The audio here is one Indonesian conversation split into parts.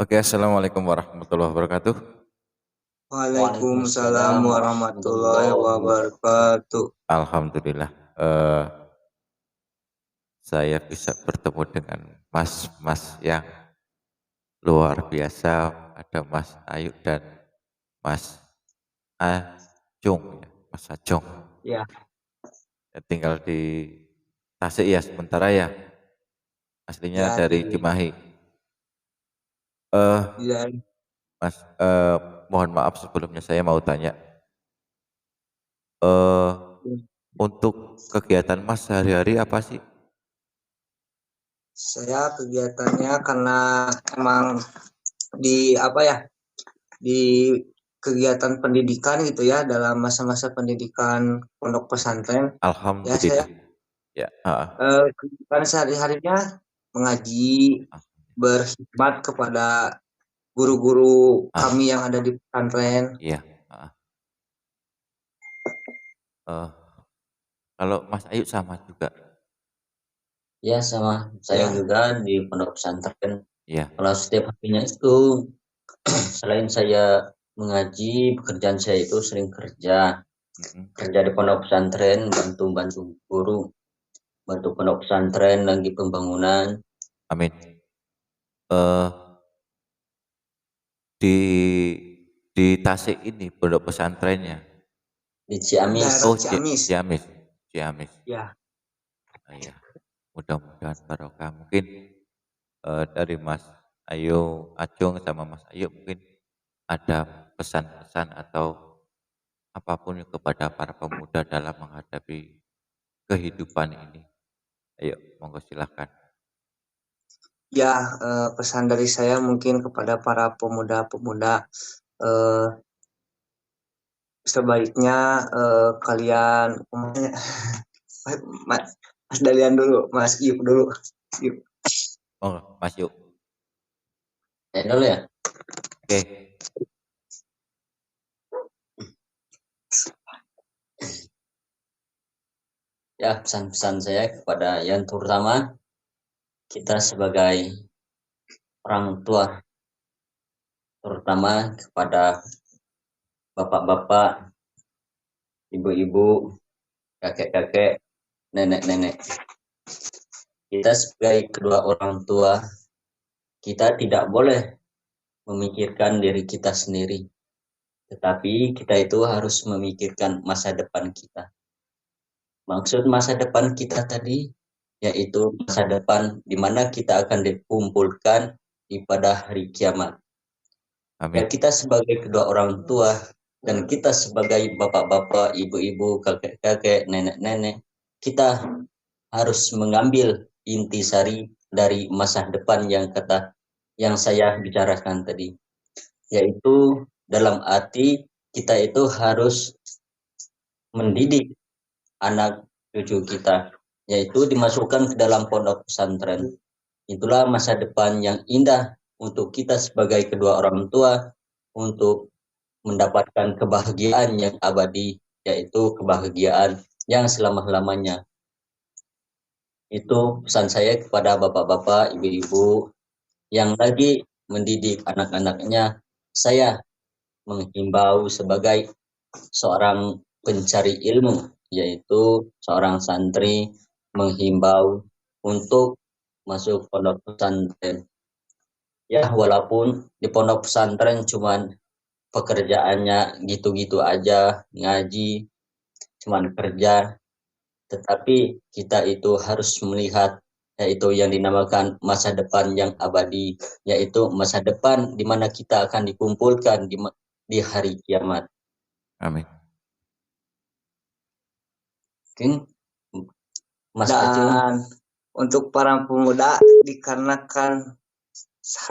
Oke, assalamualaikum warahmatullahi wabarakatuh. Waalaikumsalam warahmatullahi wabarakatuh. Alhamdulillah, saya bisa bertemu dengan mas-mas yang luar biasa. Ada Mas Ayu dan Mas Ajung, ya, Mas Ajung. Ya, Tinggal di Tasik ya sementara ya. Aslinya ya dari Cimahi. Eh, di Mas, mohon maaf sebelumnya saya mau tanya. Eh, untuk kegiatan Mas sehari-hari apa sih? saya kegiatannya karena emang di apa ya di kegiatan pendidikan gitu ya dalam masa-masa pendidikan pondok pesantren ya saya Alhamdulillah. Ya, kegiatan sehari-harinya mengaji berkhidmat kepada guru-guru kami yang ada di pesantren. iya. Eh, kalau Mas Ayu sama juga. Ya sama saya Ya, juga di pondok pesantren. Iya. Kalau setiap harinya itu selain saya mengaji, pekerjaan saya itu sering kerja. Mm-mm. Kerja di pondok pesantren, bantu-bantu guru, bantu pondok pesantren lagi pembangunan. Amin. Eh, di Tasik ini pondok pesantrennya. Di Ciamis. daerah Oh, Ciamis. Ciamis. Ciamis. Ya, Iya. Mudah-mudahan barokah. Mungkin dari Mas Ayu Acung sama Mas Ayu mungkin ada pesan-pesan atau apapun kepada para pemuda dalam menghadapi kehidupan ini. Ayo, monggo silahkan. ya, pesan dari saya mungkin kepada para pemuda-pemuda, eh, sebaiknya kalian Mas, Mas Dalian dulu, Mas Ip dulu. Ip. Oh, Mas Yuk. Dulu ya. Oke. Ya pesan-pesan saya kepada yang terutama kita sebagai orang tua, terutama kepada bapak-bapak, ibu-ibu, kakek-kakek, nenek-nenek. Kita sebagai kedua orang tua, kita tidak boleh memikirkan diri kita sendiri, tetapi kita itu harus memikirkan masa depan kita. Maksud masa depan kita tadi yaitu masa depan di mana kita akan dikumpulkan di pada hari kiamat. Ya Amin. kita sebagai kedua orang tua dan kita sebagai bapak-bapak, ibu-ibu, kakek-kakek, nenek-nenek, kita harus mengambil intisari dari masa depan yang saya bicarakan tadi, yaitu dalam arti kita itu harus mendidik anak cucu kita, yaitu dimasukkan ke dalam pondok pesantren. Itulah masa depan yang indah untuk kita sebagai kedua orang tua untuk mendapatkan kebahagiaan yang abadi, yaitu kebahagiaan yang selama-lamanya. Itu pesan saya kepada bapak-bapak, ibu-ibu yang lagi mendidik anak-anaknya. Saya menghimbau sebagai seorang pencari ilmu, yaitu seorang santri, menghimbau untuk masuk pondok pesantren. Ya, walaupun di pondok pesantren cuman pekerjaannya gitu-gitu aja, ngaji, cuman kerja, tetapi kita itu harus melihat yaitu yang dinamakan masa depan yang abadi, yaitu masa depan di mana kita akan dikumpulkan di hari kiamat. Amin. Mungkin Mas Acung. Dan untuk para pemuda, dikarenakan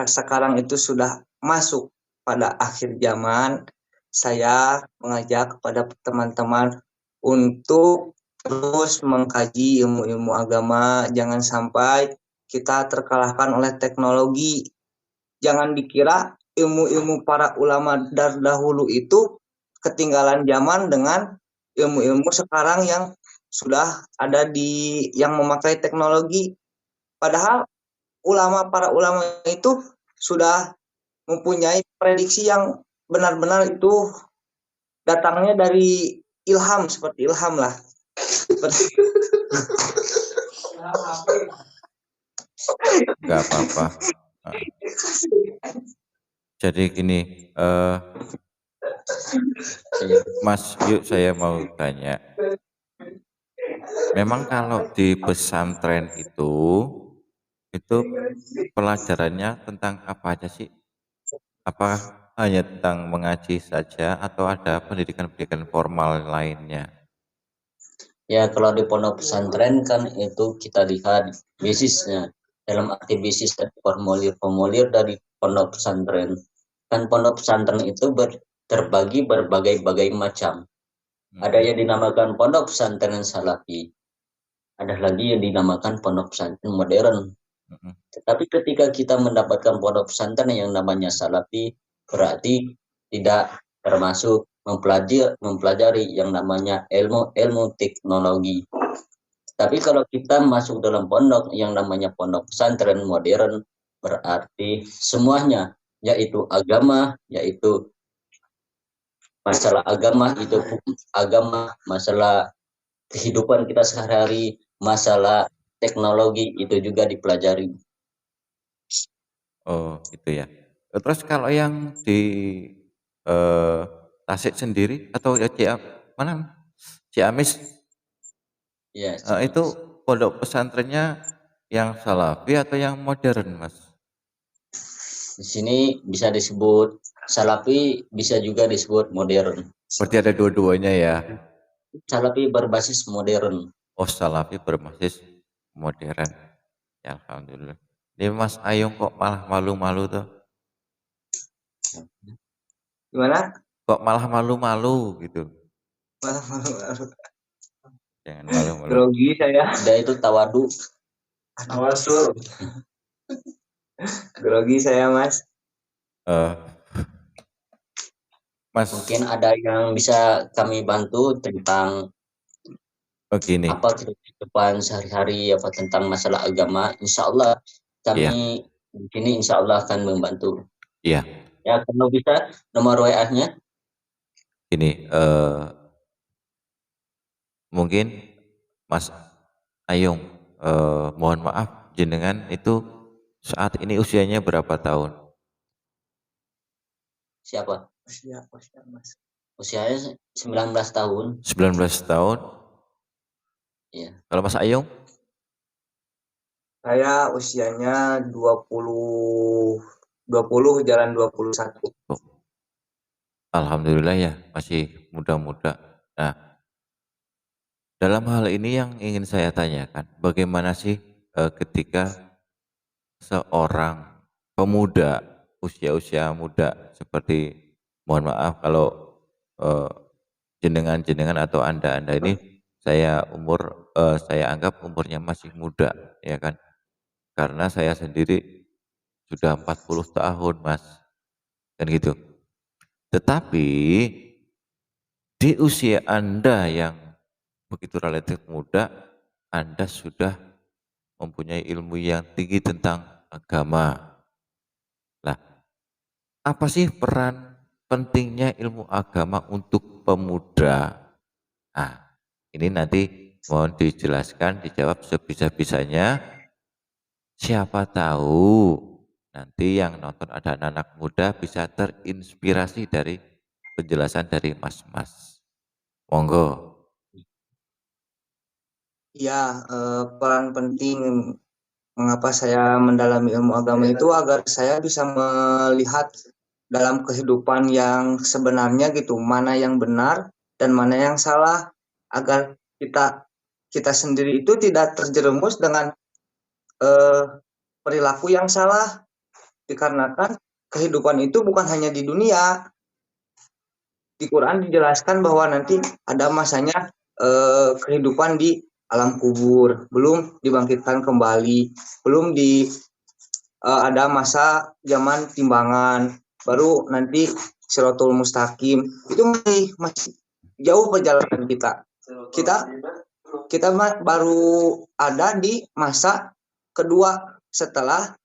sekarang itu sudah masuk pada akhir zaman, saya mengajak kepada teman-teman untuk terus mengkaji ilmu-ilmu agama. Jangan sampai kita terkalahkan oleh teknologi. Jangan dikira ilmu-ilmu para ulama dahulu itu ketinggalan zaman dengan ilmu-ilmu sekarang yang sudah ada yang memakai teknologi. Padahal para ulama itu sudah mempunyai prediksi yang benar-benar itu datangnya dari ilham, seperti ilham lah. Nggak apa-apa. Jadi gini, Mas, yuk saya mau tanya. Memang kalau di pesantren itu pelajarannya tentang apa aja sih? Apa hanya tentang mengaji saja atau ada pendidikan-pendidikan formal lainnya? Ya, kalau di pondok pesantren kan itu kita lihat basisnya. Dalam arti basis dan formulir-formulir dari pondok pesantren. Kan pondok pesantren itu terbagi berbagai-bagai macam. Ada yang dinamakan pondok pesantren salafi. Ada lagi yang dinamakan pondok pesantren modern. Tetapi ketika kita mendapatkan pondok pesantren yang namanya salafi, berarti tidak termasuk mempelajari yang namanya ilmu teknologi. Tapi kalau kita masuk dalam pondok yang namanya pondok pesantren modern, berarti semuanya, yaitu agama, yaitu masalah agama, itu agama, masalah kehidupan kita sehari-hari, masalah teknologi itu juga dipelajari. Oh gitu ya. Terus kalau yang di Tasik sendiri atau ya mana? Ciamis Ya, itu pondok pesantrennya yang salafi atau yang modern, Mas? di sini bisa disebut salafi, bisa juga disebut modern. Berarti ada dua-duanya ya. Salafi berbasis modern. Oh, salafi berbasis modern. Ya, alhamdulillah. Ini Mas Ayung kok malah malu-malu tuh? Gimana? Kok malah malu-malu gitu? Malu-malu. Jangan malu-malu. Grogi saya. Dia itu tawadu. Tawasul. Grogi saya, Mas. Mas. Mungkin ada yang bisa kami bantu tentang begini. Apa kehidupan sehari-hari, apa tentang masalah agama. Insya Allah kami di sini insya Allah akan membantu. Iya. Ya, kalau bisa nomor WA-nya. Gini, mungkin Mas Ayung, mohon maaf jenengan itu saat ini usianya berapa tahun? Siapa? Usia Mas. Usianya 19 tahun. 19 tahun? Iya. Kalau Mas Ayung? Saya usianya 20 jalan 21. Oh. Alhamdulillah ya, masih muda-muda. Nah, dalam hal ini yang ingin saya tanyakan, bagaimana sih ketika seorang pemuda, usia-usia muda seperti, mohon maaf kalau jenengan-jenengan atau anda ini saya anggap umurnya masih muda, ya kan? Karena saya sendiri sudah 40 tahun, Mas, kan gitu. Tetapi di usia Anda yang begitu relatif muda, Anda sudah mempunyai ilmu yang tinggi tentang agama. Nah, apa sih peran pentingnya ilmu agama untuk pemuda? Nah, ini nanti mohon dijelaskan, dijawab sebisa-bisanya. Siapa tahu nanti yang nonton ada anak-anak muda bisa terinspirasi dari penjelasan dari Mas-mas. Monggo. Ya, peran penting mengapa saya mendalami ilmu agama itu agar saya bisa melihat dalam kehidupan yang sebenarnya gitu, mana yang benar dan mana yang salah, agar kita sendiri itu tidak terjerumus dengan perilaku yang salah, dikarenakan kehidupan itu bukan hanya di dunia. Di Quran dijelaskan bahwa nanti ada masanya kehidupan di alam kubur, belum dibangkitkan kembali, belum ada masa zaman timbangan, baru nanti Siratul Mustaqim. Itu masih jauh perjalanan kita. Kita baru ada di masa kedua setelah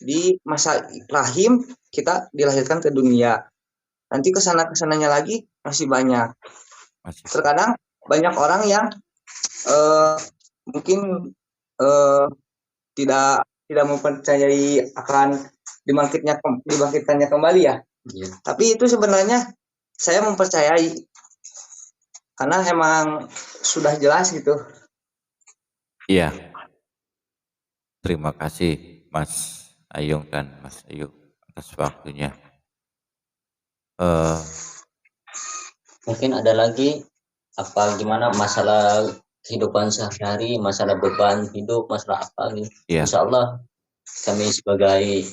di masa rahim kita dilahirkan ke dunia. Nanti kesananya lagi masih banyak. Terkadang banyak orang yang mungkin tidak mempercayai akan dibangkitkannya kembali ya. Tapi itu sebenarnya saya mempercayai karena emang sudah jelas gitu. Iya. Terima kasih Mas Ayung dan Mas Ayu atas waktunya. Mungkin ada lagi gimana masalah kehidupan sehari-hari, masalah beban hidup, masalah apa gitu. Yeah. Insya Allah kami sebagai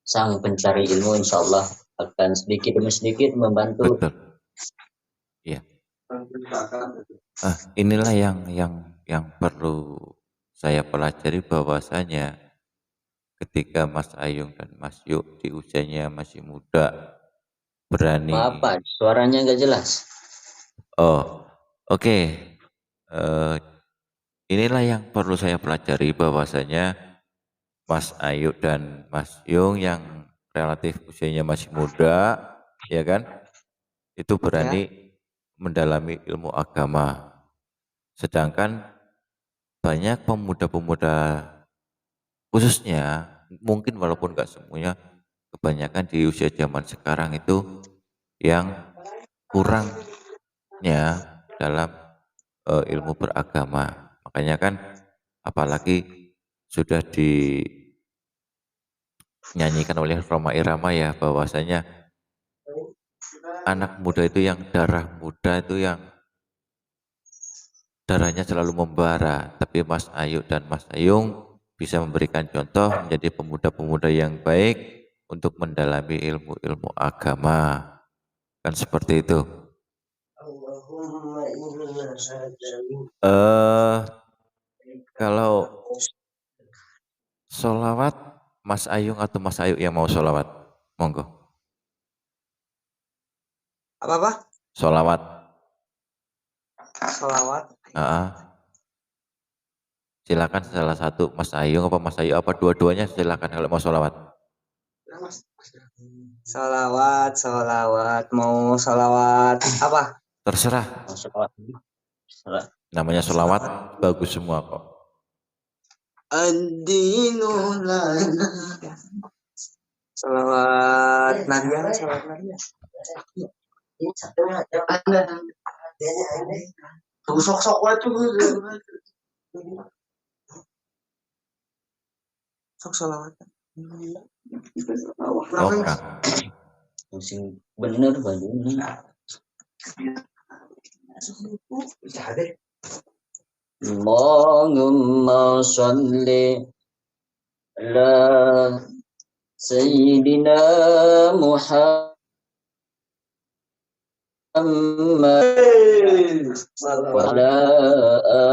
sang pencari ilmu insya Allah akan sedikit demi sedikit membantu. Betul. Iya. Inilah yang perlu saya pelajari, bahwasanya ketika Mas Ayung dan Mas Yuk di usianya masih muda, berani. Maaf Pak, suaranya nggak jelas. Oh, oke. Inilah yang perlu saya pelajari, bahwasanya Mas Ayu dan Mas Yung yang relatif usianya masih muda, ya kan, itu berani mendalami ilmu agama. Sedangkan banyak pemuda-pemuda, khususnya mungkin walaupun gak semuanya, kebanyakan di usia zaman sekarang itu yang kurangnya dalam ilmu beragama. Makanya kan apalagi sudah dinyanyikan oleh Rhoma Irama ya, bahwasanya anak muda itu yang darah muda itu yang darahnya selalu membara. Tapi Mas Ayu dan Mas Ayung bisa memberikan contoh menjadi pemuda-pemuda yang baik untuk mendalami ilmu-ilmu agama. Kan seperti itu. Kalau sholawat, Mas Ayung atau Mas Ayu yang mau sholawat? Monggo. Apa? Sholawat. Silakan salah satu, Mas Ayung apa Mas Ayu apa dua-duanya, silakan kalau mau sholawat. Sholawat. Mau sholawat apa? Terserah. Namanya sholawat bagus semua kok. Ad-dinu lana. Sholawat Nadia. Sok-sok wae sok sholawat. Oke. Musim bener bajunya. Allahumma sholli ala Sayyidina Muhammad wa ala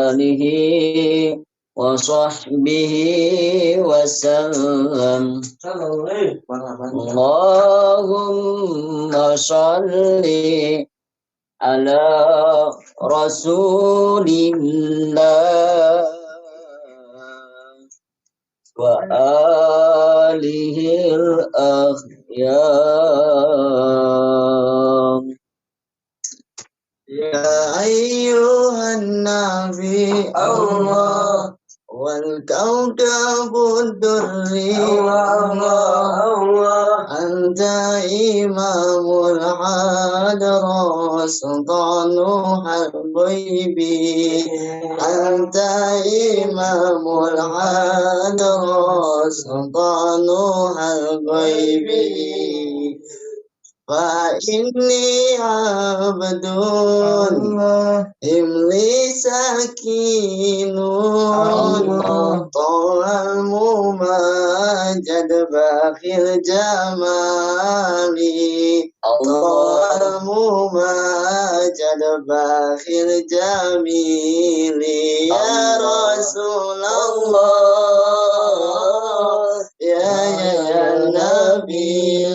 alihi wa sahbihi wa sallam. Allahumma sholli ala Rasulillah wa alihil akhyar. Ya ayyuhan nabi Allah wal kaukabud durri Allah anta imamul hadra sultanu habibi anta imamul hadra sultanu habibi fa inni abdun imli sakinun tolal mumajad bakhil jamali tolal mumajad bakhil jamili ya Rasulullah ya Nabi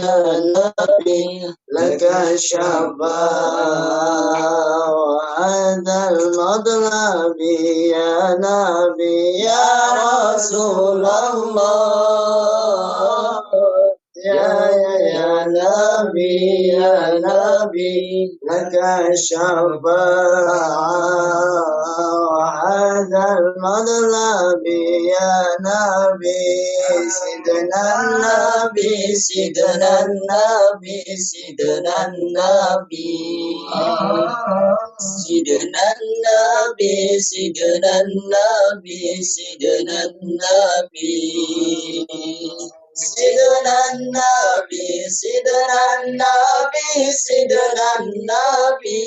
laka syabah wa hadal madlabi ya Nabi ya Rasulullah نبي يا نبي لك الشفاعة وهذا المطلب يا نبي سيدنا النبي سيدنا النبي سيدنا النبي سيدنا النبي سيدنا النبي سيدنا النبي سيدنا النبي سيدنا النبي سيدنا النبي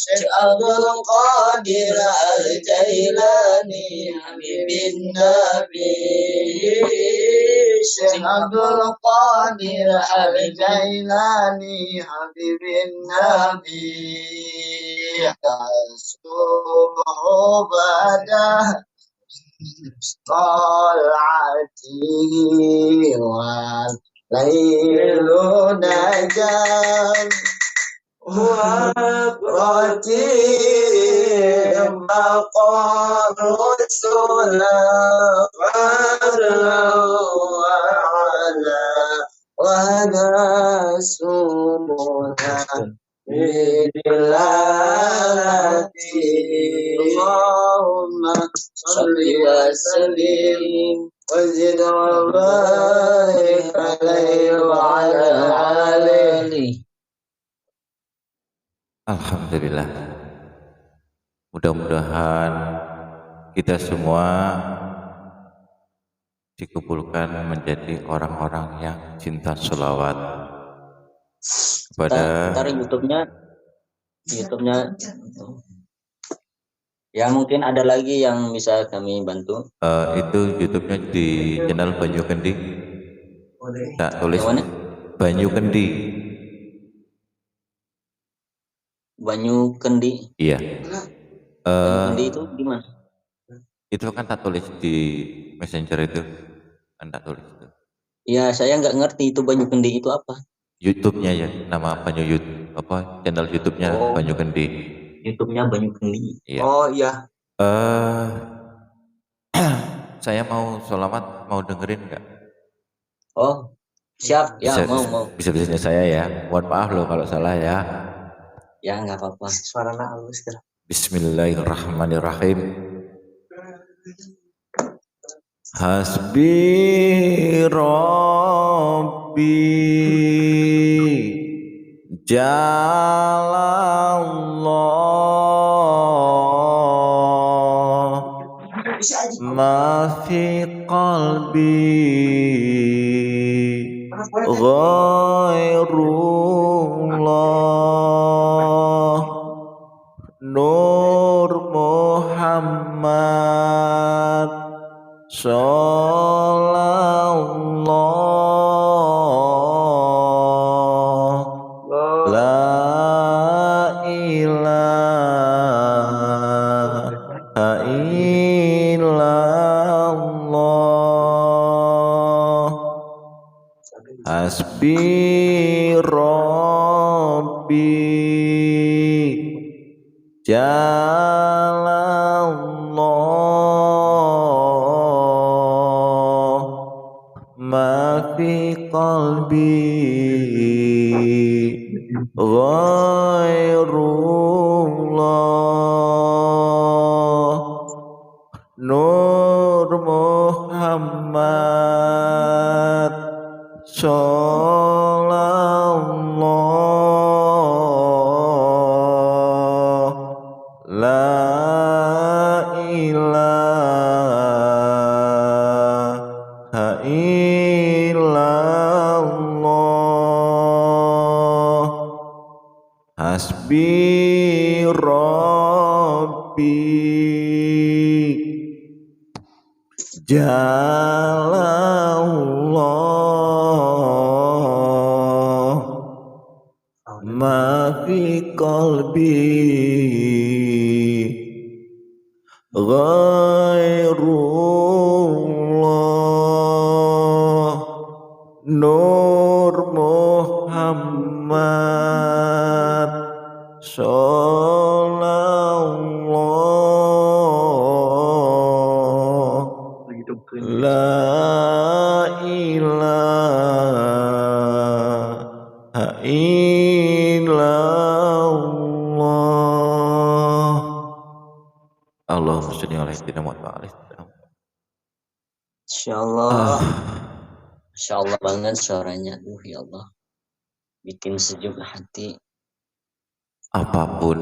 شيخ عبد القادر الجيلاني حبيب النبي شيخ عبد القادر الجيلاني حبيب النبي الصبح بدا طلعتي والليل نجم وقرتي مقام السلا وعلى وهدى سبلا بدلالتي اللهم صل وسلم وزد وبارك عليه وعلى آله. Alhamdulillah. Mudah-mudahan kita semua dikumpulkan menjadi orang-orang yang cinta sholawat kepada Ntar YouTube-nya ya mungkin ada lagi yang bisa kami bantu. Itu YouTube-nya di channel Banyu Kendi. Tak tulis Banyu Kendi. Banyu Kendi. Iya. Banyu Kendi itu gimana? Itu kan tak tulis di Messenger itu. Kan tak tulis itu. Iya, saya nggak ngerti itu Banyu Kendi itu apa. YouTube-nya ya, nama Banyu YouTube apa channel YouTube-nya Banyu Kendi. YouTube-nya Banyu Kendi. Iya. Oh iya. Saya mau sholawat, mau dengerin nggak? Oh, siap. Ya, mau. Bisa-bisanya saya ya. Mohon maaf loh kalau salah ya. Ya, nggak apa-apa. Suaranya halus kira. Bismillahirrahmanirrahim. Hasbi Rabbi Jalallah ma fi qalbi ghairullah Nur Muhammad Sallallahu La ilaha illallah Hasbi Rabbi Jalallah ma fi qalbi ghairullah Nur Muhammad Sallallahu La ilaha illallah Hasbi Rabbi Jalallah ma fi qalbi ghairullah Nur Muhammad Sallallahu La ilaha wa'idina mu'ta'alis. Insyaallah. Masya Allah banget suaranya. Ya Allah. Bikin sejuk hati. Apapun,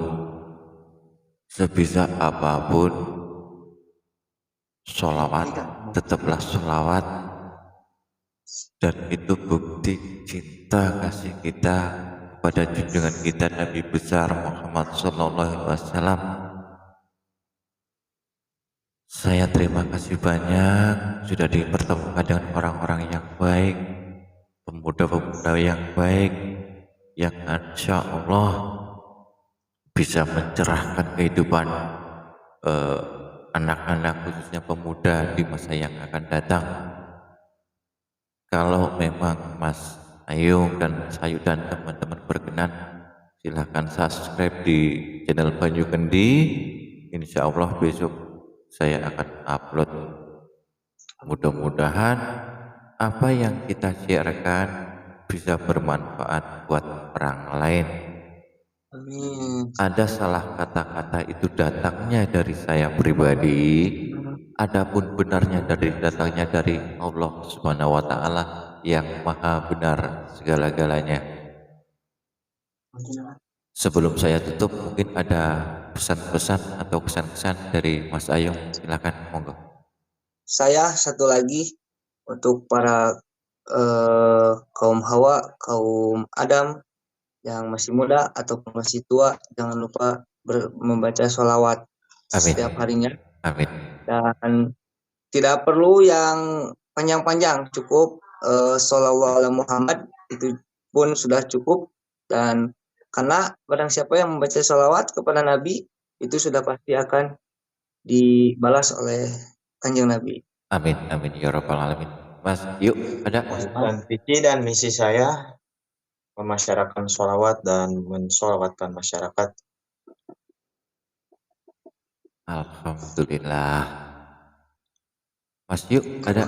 sebisa apapun, sholawat, tetaplah sholawat. Dan itu bukti cinta kasih kita kepada junjungan kita Nabi besar Muhammad Sallallahu Alaihi Wasallam. Saya terima kasih banyak sudah dipertemukan dengan orang-orang yang baik, pemuda-pemuda yang baik, yang insya Allah bisa mencerahkan kehidupan anak-anak khususnya pemuda di masa yang akan datang. Kalau memang Mas Ayung dan Sayu dan teman-teman berkenan, silahkan subscribe di channel Banyu Kendi. Insya Allah besok saya akan upload. Mudah-mudahan apa yang kita sharekan bisa bermanfaat buat orang lain. Amin. Ada salah kata-kata itu datangnya dari saya pribadi, adapun benarnya datangnya dari Allah Subhanahu wa taala yang maha benar segala-galanya. Sebelum saya tutup, mungkin ada pesan-pesan atau kesan-kesan dari Mas Ayung, silakan monggo. Saya satu lagi untuk para kaum Hawa, kaum Adam yang masih muda ataupun masih tua, jangan lupa membaca sholawat setiap harinya. Amin. Dan tidak perlu yang panjang-panjang, cukup sholawat ala Muhammad itu pun sudah cukup. Dan karena barang siapa yang membaca sholawat kepada Nabi itu sudah pasti akan dibalas oleh kanjeng Nabi. Amin, amin ya rabbal alamin. Mas, yuk ada. Dan visi dan misi saya memasyarakatkan sholawat dan mensolawatkan masyarakat. Alhamdulillah. Mas, yuk ada.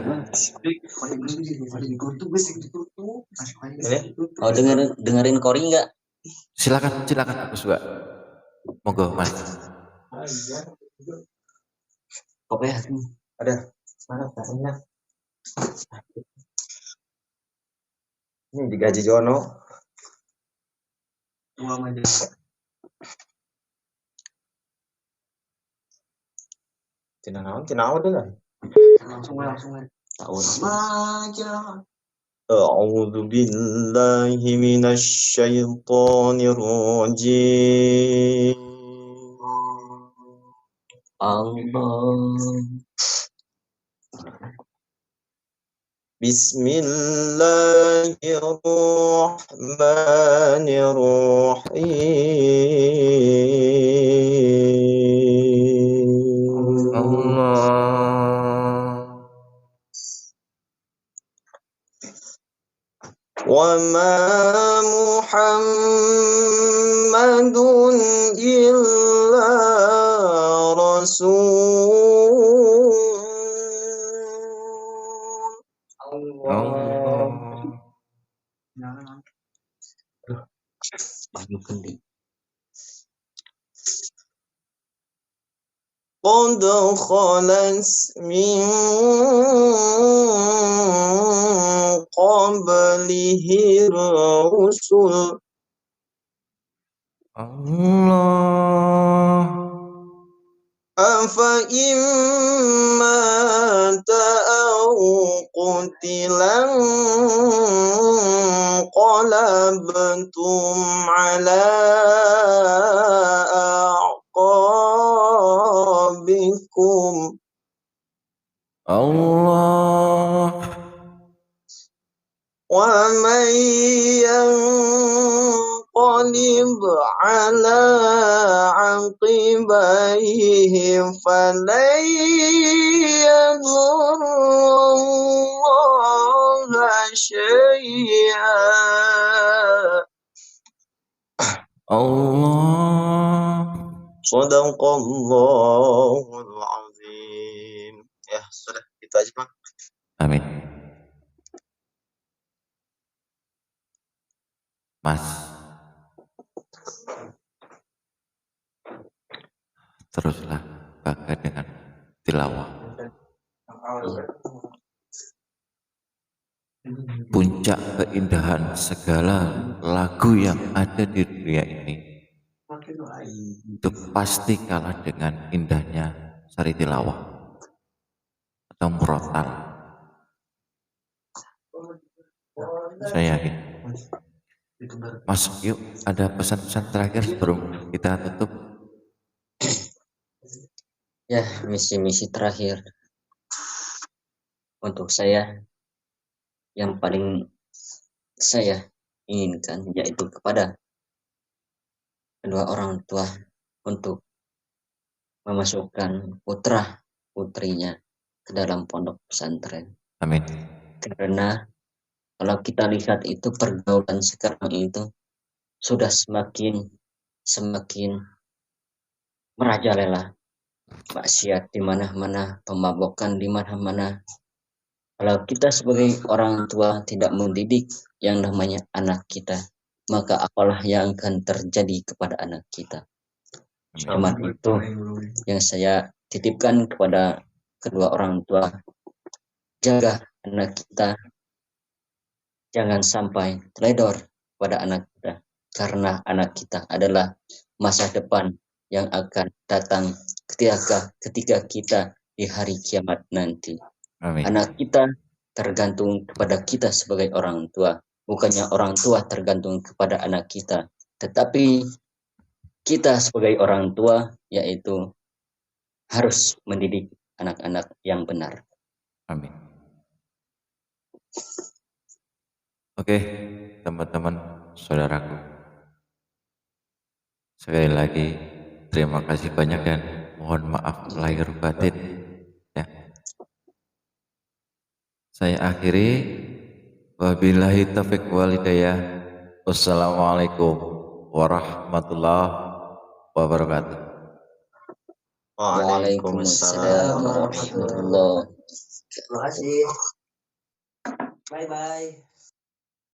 Oh, dengerin Kori nggak? Silakan aku juga. Monggo Mas. Oke, Ada mana katanya? Ini digaji Jono. Tina naon deh lah. Langsung. tahu. أعوذ بالله من الشيطان الرجيم Allah. بسم الله الرحمن الرحيم وما محمد إلا رسول Banyu Kendi. قد خلت من قبله الرسل Allah. أفإن مات أو قتلا انقلبتم على أعقابكم Allah. ومن ينقلب على عقبيه فلن يضر الله شيئا Allah. Sadaqallahul azim. Ya, sudah itu aja, Pak. Amin. Mas, teruslah bangga dengan tilawah. Puncak keindahan segala lagu yang ada di dunia ini itu pasti kalah dengan indahnya sari tilawah atau murotal. Saya yakin. Mas, yuk ada pesan-pesan terakhir sebelum kita tutup. Ya, misi-misi terakhir untuk saya yang paling saya inginkan yaitu kepada kedua orang tua untuk memasukkan putra putrinya ke dalam pondok pesantren. Amin. Karena kalau kita lihat itu pergaulan sekarang itu sudah semakin merajalela, maksiat di mana-mana, pemabokan di mana-mana. Kalau kita sebagai orang tua tidak mendidik yang namanya anak kita, maka apalah yang akan terjadi kepada anak kita. Cuma itu yang saya titipkan kepada kedua orang tua. Jaga anak kita, jangan sampai teledor pada anak kita, karena anak kita adalah masa depan yang akan datang ketika kita di hari kiamat nanti. Amin. Anak kita tergantung kepada kita sebagai orang tua, bukannya orang tua tergantung kepada anak kita, tetapi kita sebagai orang tua yaitu harus mendidik anak-anak yang benar. Amin. Oke, teman-teman, saudaraku. Sekali lagi, terima kasih banyak dan mohon maaf lahir batin. Ya. Saya akhiri. Wabillahi taufiq wal hidayah. Wassalamualaikum warahmatullahi wabarakatuh. Waalaikumsalam warahmatullahi wabarakatuh. Terima kasih. Bye bye.